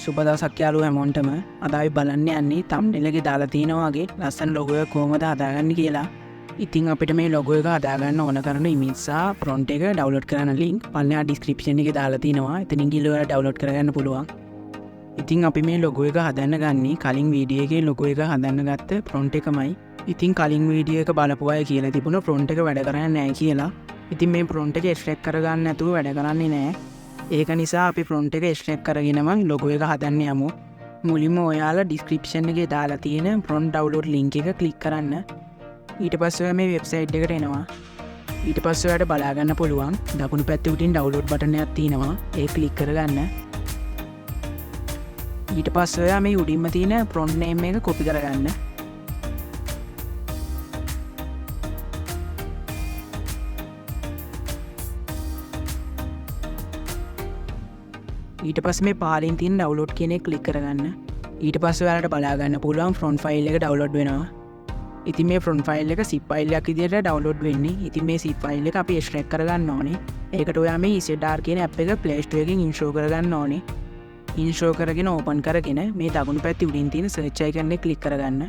සුබ දවසක් යාළුවෝ හැමෝටම. අද අපි බලන්න යන්නේ thumbnail එකේ දාලා තියෙනා වගේ ලස්සන logo එක කොහොමද හදාගන්නේ කියලා. ඉතින් අපිට මේ logo එක හදාගන්න ඕන කරන image සහ prompt එක download කරන්න link පල්ලෙහා description එකේ දාලා තියෙනවා. එතනින් ගිහලා ඔයාලා download කරගන්න පුළුවන්. ඉතින් අපි මේ logo එක හදන්න ගන්නේ කලින් වීඩියෝ එකේ logo එක හදන්න ගත්ත prompt එකමයි. ඉතින් කලින් වීඩියෝ එක බලපු අය කියලා තිබුණා prompt එක වැඩ කරන්නේ නැහැ කියලා. ඉතින් මේ prompt එක extract කරගන්න නැතුව වැඩ කරන්නේ නැහැ. ඒක නිසා අපි prompt එක extract කරගෙනම logo එක හදන්න යමු. මුලින්ම ඔයාලා description එකේ දාලා තියෙන prompt download link එක click කරන්න. ඊට පස්සේ ඔයා මේ website එකට එනවා. ඊට පස්සේ ඔයාලට බලා ගන්න පුළුවන් දකුණු පැත්තේ උඩින් download button එකක් තියෙනවා. ඒක click කරගන්න. ඊට පස්සේ ඔයා මේ උඩින්ම තියෙන prompt name එක copy කරගන්න. ඊට පස්සේ මේ පාලින් තියෙන download කියන එක click කරගන්න. ඊට පස්සේ ඔයාලට බලා ගන්න පුළුවන් front file එක download වෙනවා. ඉතින් මේ front file එක zip file එකක් විදිහට download වෙන්නේ. ඉතින් මේ zip file එක අපි extract කරගන්න ඕනේ. ඒකට ඔයා මේ EZR කියන app එක Play Store එකෙන් install කරගන්න ඕනේ. install කරගෙන open කරගෙන මේ දකුණු පැත්තේ උඩින් තියෙන search icon එක click කරගන්න.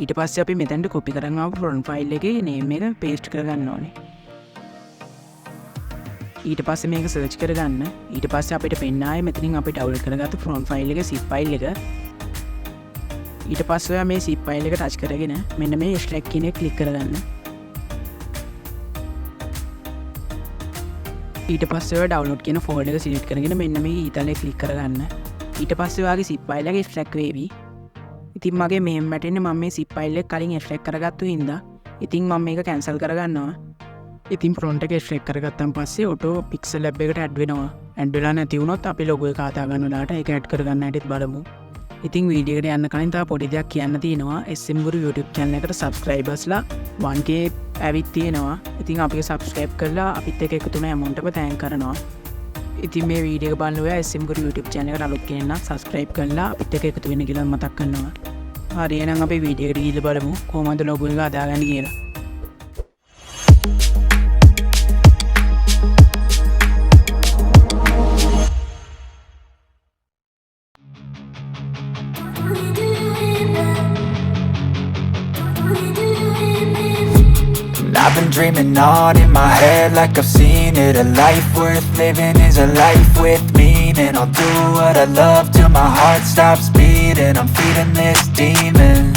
ඊට පස්සේ අපි මෙතනට copy කරගෙන ආපු front file එකේ name එක paste කරගන්න ඕනේ. ඊට පස්සේ මේක සර්ච් කරගන්න. ඊට පස්සේ අපිට පෙන්න ආයේ මෙතනින් අපි ඩවුන්ලෝඩ් කරගත්ත front file එක zip file එක. ඊට පස්සේ ඔයා මේ zip file එක ටච් කරගෙන මෙන්න මේ extract කියන එක click කරගන්න. ඊට පස්සේ ඔයා download කියන folder එක select කරගෙන මෙන්න මේ ඊතලේ click කරගන්න. ඊට පස්සේ ඔයාගේ zip file එක extract වෙවි. ඉතින් මගේ මෙහෙම වැටෙන්නේ මම මේ zip file එක කලින් extract කරගත්තු හින්දා. ඉතින් මම මේක cancel කරගන්නවා. ඉතින් prompt එක extract කරගත්තන් පස්සේ auto Pixellab එකට add වෙනවා. add වෙලා නැති වුණොත් අපි logo එක හදා ගන්න දාට ඒක add කරගන්න හැටිත් බලමු. ඉතින් වීඩියෝ එකට යන්න කලින් තව පොඩි දෙයක් කියන්න තියෙනවා. SM ගුරු YouTube channel එකට subscribersලා 1k ඇවිත් තියෙනවා. ඉතින් අපි subscribe කරලා අපිත් එක්ක එකතු වෙන amount එක thank කරනවා. ඉතින් මේ වීඩියෝ එක බලන ඔයා SM ගුරු YouTube channel එකට අලුත් කෙනෙක් නම් subscribe කරලා අපිත් එක්ක එකතු වෙන්න කියලා මතක් කරනවා. හරි එහෙනම් අපි වීඩියෝ එකට ගිහිල්ලා බලමු කොහොමද logo එක හදාගන්නේ කියලා. I've been dreaming on in my head like I've seen it. A life worth living is a life with meaning. I'll do what I love till my heart stops beating. I'm feeding this demon.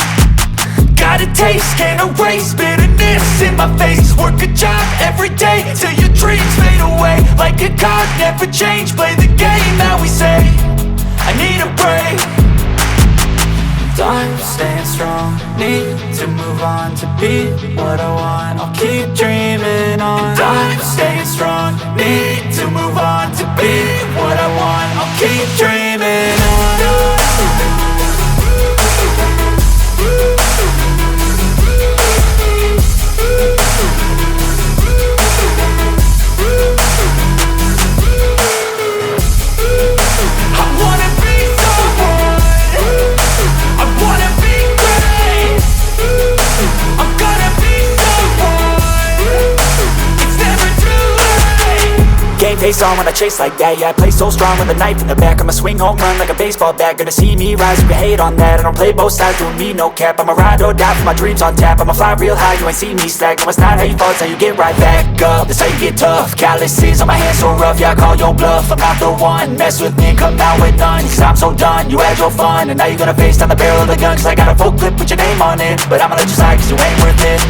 Got a taste, can't erase bitterness in my face. Work a job every day till your dreams fade away. Like a card, never change. Play the game that we say. I need a break. I'm staying strong, need to move on to be what I want. I'll keep dreaming on. I'm staying strong, need to move on to be what I want. I'll keep dreaming on. Face on when I chase like that, yeah, I play so strong with a knife in the back. I'ma swing home run like a baseball bat. Gonna see me rise, you can hate on that. I don't play both sides, doing me no cap. I'ma ride or die for my dreams on tap. I'ma fly real high, you ain't see me slack. No, it's not how you fall, it's how you get right back up. That's how you get tough. Calluses on my hands so rough, yeah, I call your bluff. I'm not the one, mess with me and come out with none. Cause I'm so done, you had your fun. And now you're gonna face down the barrel of the gun. Cause I got a full clip with your name on it. But I'ma let you slide cause you ain't worth it.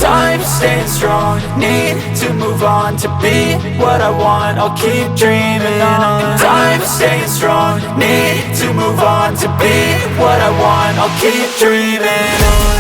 I'm staying strong, need to move on to be what I want. I'll keep dreaming on. I'm staying strong, need to move on to be what I want. I'll keep dreaming on.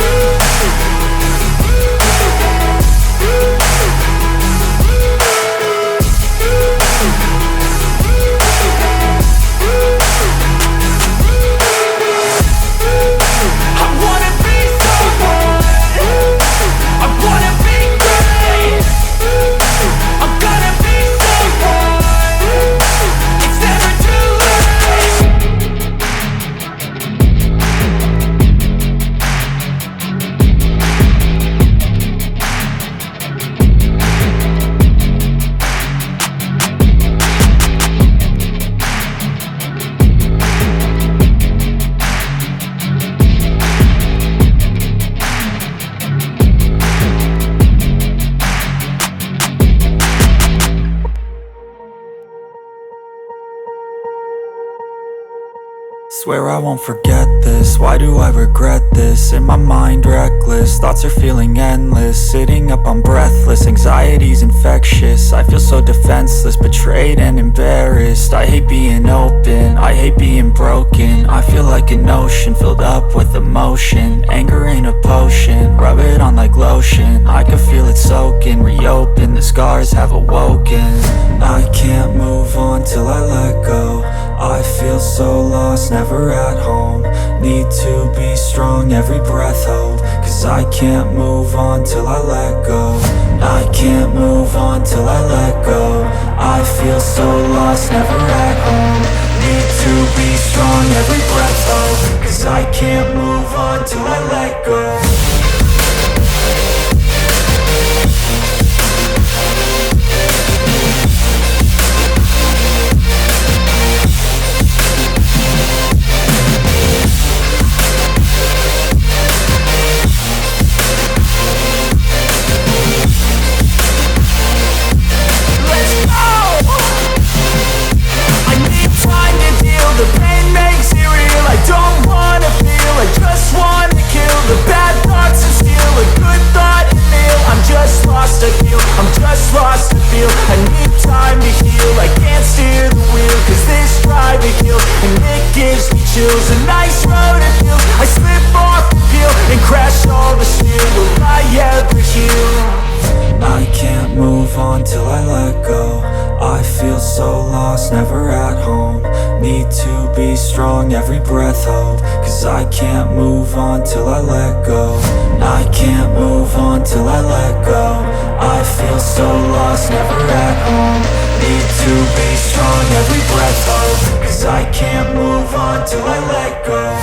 Swear I won't forget this, why do I regret this? In my mind reckless, thoughts are feeling endless. Sitting up I'm breathless, anxiety's infectious. I feel so defenseless, betrayed and embarrassed. I hate being open, I hate being broken. I feel like an ocean filled up with emotion. Anger ain't a potion, rub it on like lotion. I can feel it soaking, reopen, the scars have awoken. I can't move on till I let go. I feel so lost, never at home. Need to be strong, every breath hold. Cause I can't move on till I let go. I can't move on till I let go. I feel so lost, never at home. Need to be strong, every breath hold. Cause I can't move on till I let go. The pain makes it real, I don't wanna feel, I just wanna kill the bad thoughts and steal a good thought and feel. I'm just lost to feel, I'm just lost to feel. I need time to heal, I can't steer the wheel. Cause this drive it kills, and it gives me chills. A nice road it feels, I slip off the peel and crash all the steel. Will I ever heal? I can't move on till I let go. I feel so lost, never at home. Need to be strong, every breath hold. Cause I can't move on till I let go. I can't move on till I let go. I feel so lost, never at home. Need to be strong, every breath hold. Cause I can't move on till I let go.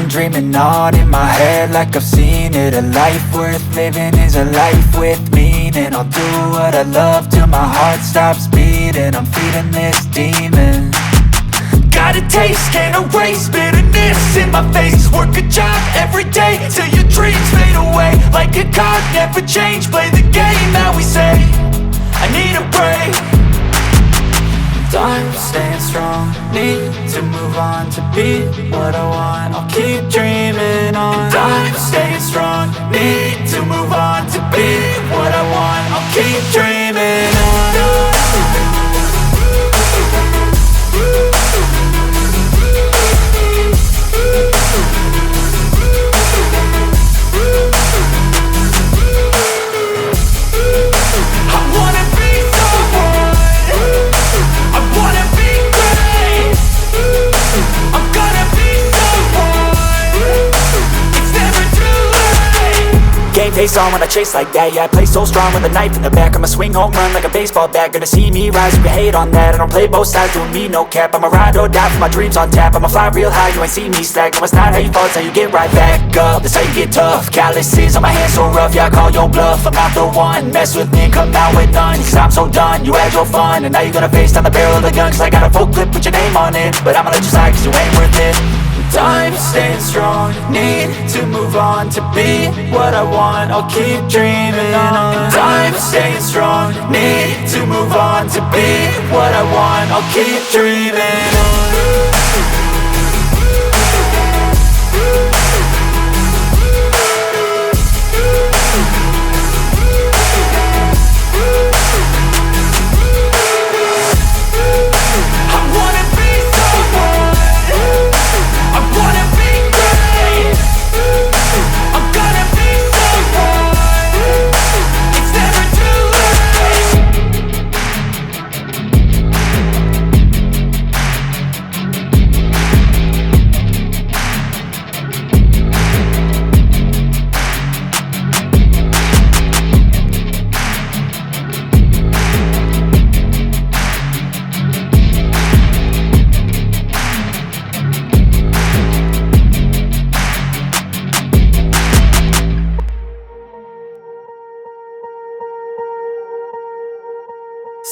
I'm dreaming on in my head like I've seen it. A life worth living is a life with meaning. I'll do what I love till my heart stops beating. I'm feeding this demon. Got a taste, can't erase bitterness in my face. Work a job every day till your dreams fade away. Like a card, never change, play the game that we say. I need a break. I'm staying strong, need to move on to be what I want. I'll keep dreaming on. I'm staying strong, need to move on to be what I want. I'll keep dreaming on. Face on when I chase like that, yeah, I play so strong with a knife in the back. I'ma swing home run like a baseball bat. Gonna see me rise, you can hate on that. I don't play both sides, doing me no cap. I'ma ride or die for my dreams on tap. I'ma fly real high, you ain't see me slack. No, it's not how you fall, it's how you get right back up. That's how you get tough. Calluses on my hands so rough, yeah, I call your bluff. I'm not the one, mess with me and come out with none. Cause I'm so done, you had your fun. And now you're gonna face down the barrel of the gun. Cause I got a full clip with your name on it. But I'ma let you slide cause you ain't worth it. I'm staying strong, need to move on to be what I want. I'll keep dreaming on. I'm staying strong, need to move on to be what I want. I'll keep dreaming on.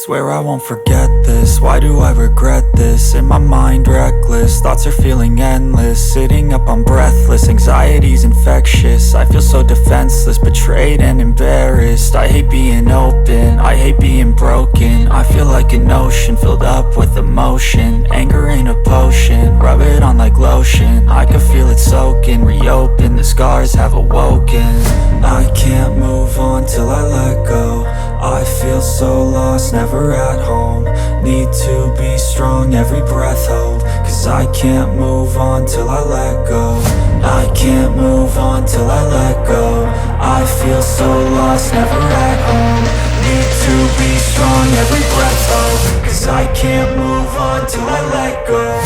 Swear I won't forget this, why do I regret this? In my mind reckless, thoughts are feeling endless. Sitting up, I'm breathless, anxiety's infectious. I feel so defenseless, betrayed and embarrassed. I hate being open, I hate being broken. I feel like an ocean, filled up with emotion. Anger ain't a potion, rub it on like lotion. I can feel it soaking, reopen, the scars have awoken. I can't move on till I let go. I feel so lost, never at home. Need to be strong, every breath hold. Cause I can't move on till I let go. I can't move on till I let go. I feel so lost, never at home. Need to be strong, every breath hold. Cause I can't move on till I let go.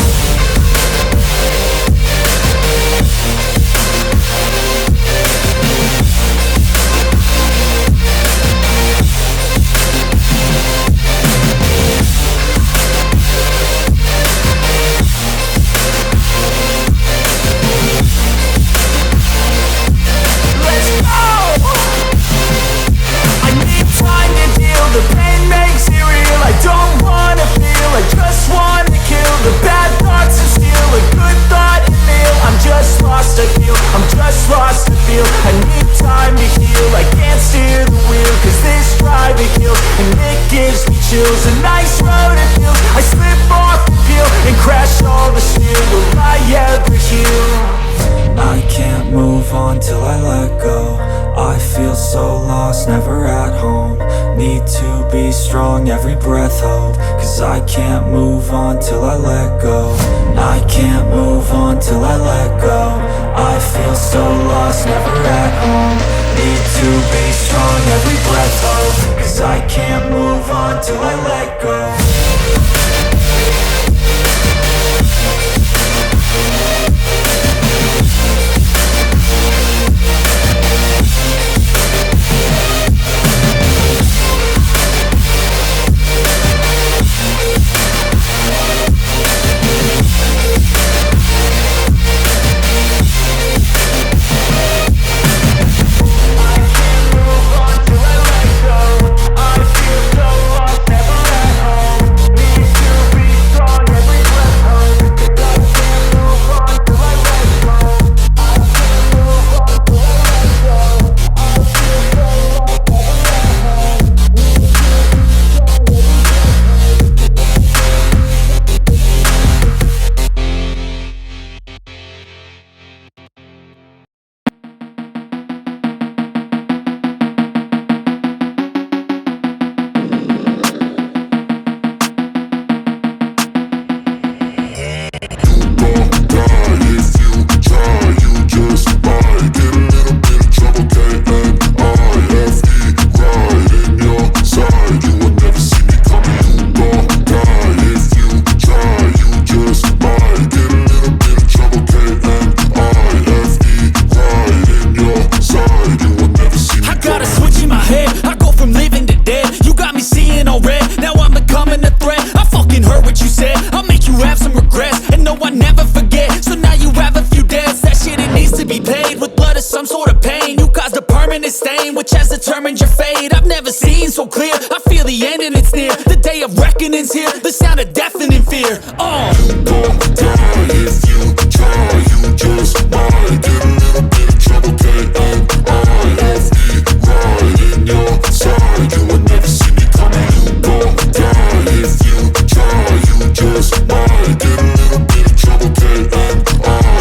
The pain makes it real, I don't wanna feel, I just wanna kill the bad thoughts and steal a good thought and feel. I'm just lost, I feel, I'm just lost, I feel. I need time to heal, I can't steer the wheel. Cause this drive it kills, and it gives me chills. A nice road it feels, I slip off the peel and crash all the steel. Will I ever heal? I can't move on till I let go. I feel so lost, never at home. Need to be strong, every breath hold. Cause I can't move on till I let go. I can't move on till I let go. I feel so lost, never at home. Need to be strong, every breath hold. Cause I can't move on till I let go. has determined your fate. I've never seen so clear. I feel the end and it's near. The day of reckoning's here. The sound of deafening fear. You won't die if you try. You just might get a little bit of trouble. K-N-I-F-E, right in your side. You will never see me coming. You won't die if you try. You just might get a little bit of trouble. K-N-I-F-E,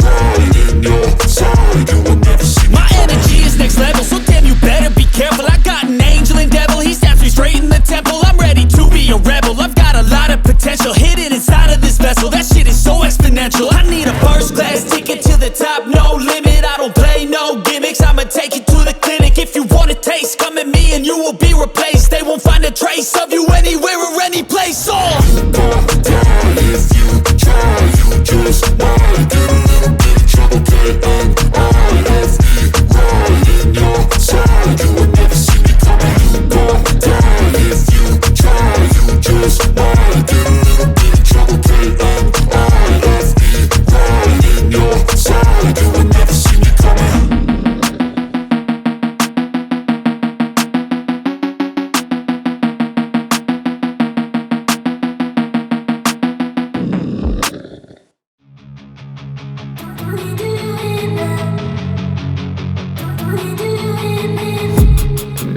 right in your side. You will never see me My coming. energy is next level, so damn you better be careful. I got an angel and devil, he stabs me straight in the temple. I'm ready to be a rebel, I've got a lot of potential hidden inside of this vessel. That shit is so exponential. I need a first class ticket to the top, no limit. I don't play no gimmicks, I'ma take you to the clinic. If you want a taste, come at me and you will be replaced. They won't find a trace of you anywhere or any place. You won't die if you try. You just might get a little bit of trouble. K-N-I-F-E, right in your side. You will never see me coming. You won't die if you try. You just might get a little bit of trouble. K-N-I-F-E, right in your side. You will never see me coming.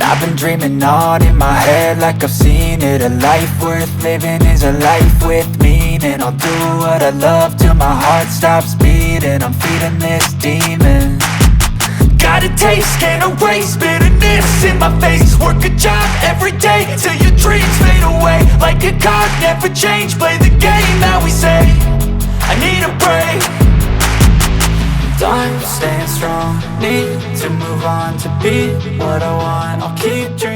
I've been dreaming on in my head like I've seen it. A life worth living is a life with meaning. I'll do what I love till my heart stops beating. I'm feeding this demon. Got a taste, can't erase bitterness in my face. Work a job every day till your dreams fade away. Like a card, never change, play the game that we say. I need a break. I'm staying strong, need to move on to be what I want. I'll keep dreaming.